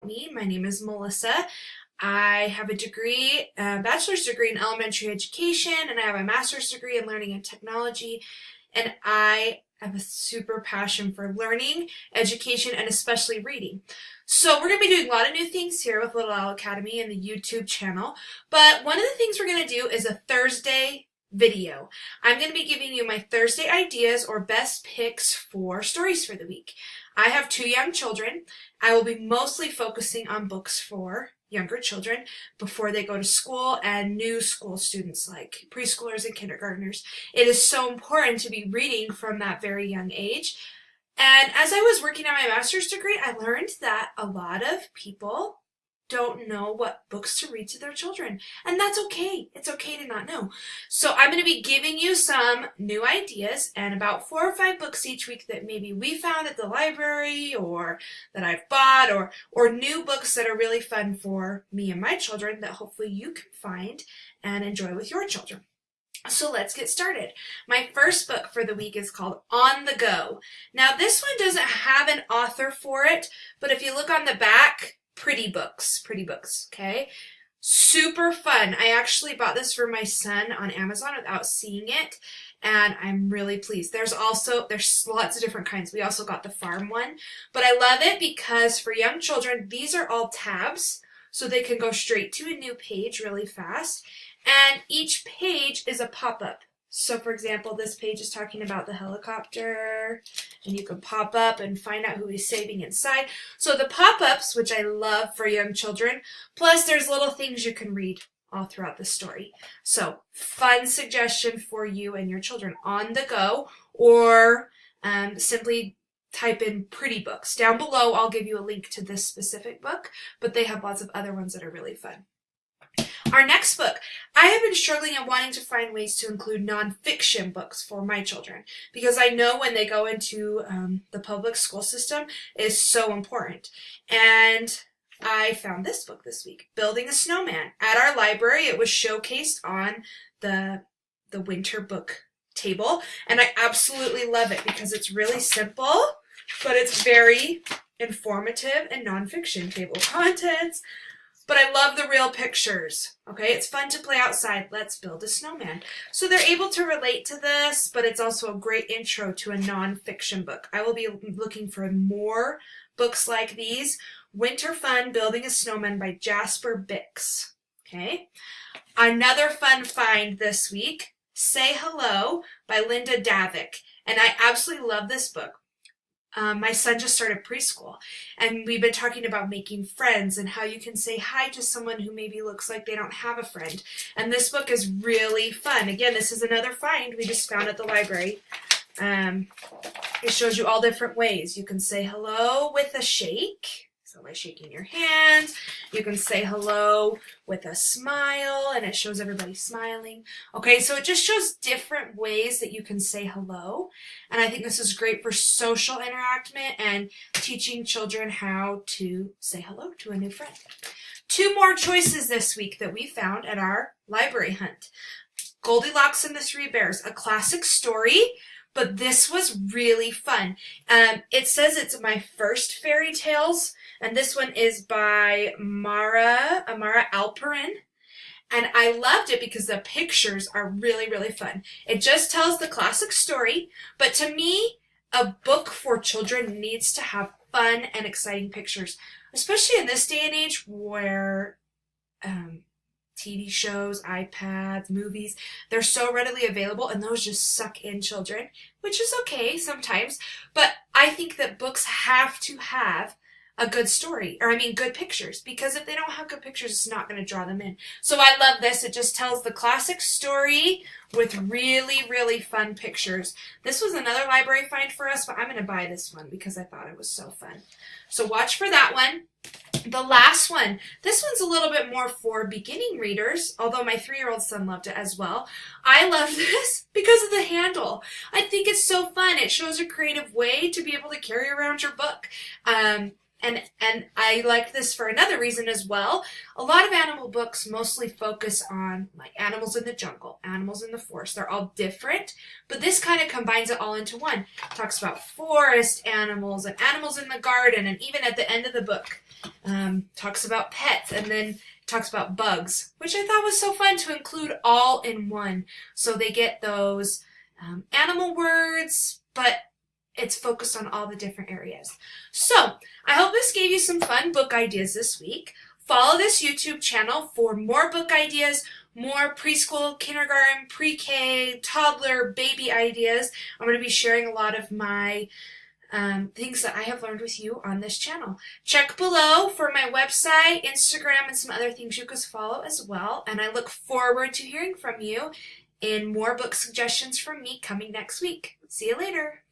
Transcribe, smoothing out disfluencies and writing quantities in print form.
me. My name is Melissa. I have a bachelor's degree in elementary education, and I have a master's degree in learning and technology. And I have a super passion for learning, education, and especially reading. So we're going to be doing a lot of new things here with Little Owl Academy and the YouTube channel. But one of the things we're going to do is a Thursday video. I'm going to be giving you my Thursday ideas or best picks for stories for the week. I have 2 young children. I will be mostly focusing on books for younger children before they go to school and new school students like preschoolers and kindergartners. It is so important to be reading from that very young age. And as I was working on my master's degree, I learned that a lot of people don't know what books to read to their children. And that's okay. It's okay to not know. So I'm going to be giving you some new ideas and about 4 or 5 books each week that maybe we found at the library or that I've bought or new books that are really fun for me and my children that hopefully you can find and enjoy with your children. So let's get started. My first book for the week is called On the Go. Now this one doesn't have an author for it, but if you look on the back, pretty books, okay? Super fun. I actually bought this for my son on Amazon without seeing it, and I'm really pleased. There's lots of different kinds. We also got the farm one, but I love it because for young children, these are all tabs, so they can go straight to a new page really fast, and each page is a pop-up. So for example, this page is talking about the helicopter, and you can pop up and find out who he's saving inside. So the pop-ups, which I love for young children, plus there's little things you can read all throughout the story. So fun suggestion for you and your children on the go, or simply type in pretty books. Down below, I'll give you a link to this specific book, but they have lots of other ones that are really fun. Our next book, I have been struggling and wanting to find ways to include nonfiction books for my children because I know when they go into the public school system it is so important. And I found this book this week, Building a Snowman. At our library, it was showcased on the winter book table, and I absolutely love it because it's really simple, but it's very informative and nonfiction table of contents. But I love the real pictures, okay? It's fun to play outside. Let's build a snowman. So they're able to relate to this, but it's also a great intro to a nonfiction book. I will be looking for more books like these. Winter Fun, Building a Snowman by Jasper Bix, okay? Another fun find this week, Say Hello by Linda Davik. And I absolutely love this book. My son just started preschool, and we've been talking about making friends and how you can say hi to someone who maybe looks like they don't have a friend. And this book is really fun. Again, this is another find we just found at the library. It shows you all different ways. You can say hello with a shake. So by shaking your hands, you can say hello with a smile, and it shows everybody smiling. Okay, so it just shows different ways that you can say hello. And I think this is great for social interaction and teaching children how to say hello to a new friend. 2 more choices this week that we found at our library hunt. Goldilocks and the 3 Bears, a classic story, but this was really fun. It says it's my first fairy tales, and this one is by Amara Alperin. And I loved it because the pictures are really, really fun. It just tells the classic story, but to me, a book for children needs to have fun and exciting pictures, especially in this day and age where TV shows, iPads, movies, they're so readily available, and those just suck in children, which is okay sometimes. But I think that books have to have a good story, good pictures, because if they don't have good pictures, it's not going to draw them in. So I love this. It just tells the classic story with really, really fun pictures. This was another library find for us, but I'm going to buy this one because I thought it was so fun. So watch for that one. The last one, this one's a little bit more for beginning readers, although my 3-year-old son loved it as well. I love this because of the handle. I think it's so fun. It shows a creative way to be able to carry around your book. And I like this for another reason as well. A lot of animal books mostly focus on like animals in the jungle, animals in the forest. They're all different, but this kind of combines it all into one. It talks about forest animals and animals in the garden, and even at the end of the book, talks about pets, and then talks about bugs, which I thought was so fun to include all in one. So they get those animal words, but it's focused on all the different areas. So I hope this gave you some fun book ideas this week. Follow this YouTube channel for more book ideas, more preschool, kindergarten, pre-K, toddler, baby ideas. I'm going to be sharing a lot of my things that I have learned with you on this channel. Check below for my website, Instagram, and some other things you can follow as well. And I look forward to hearing from you in more book suggestions from me coming next week. See you later.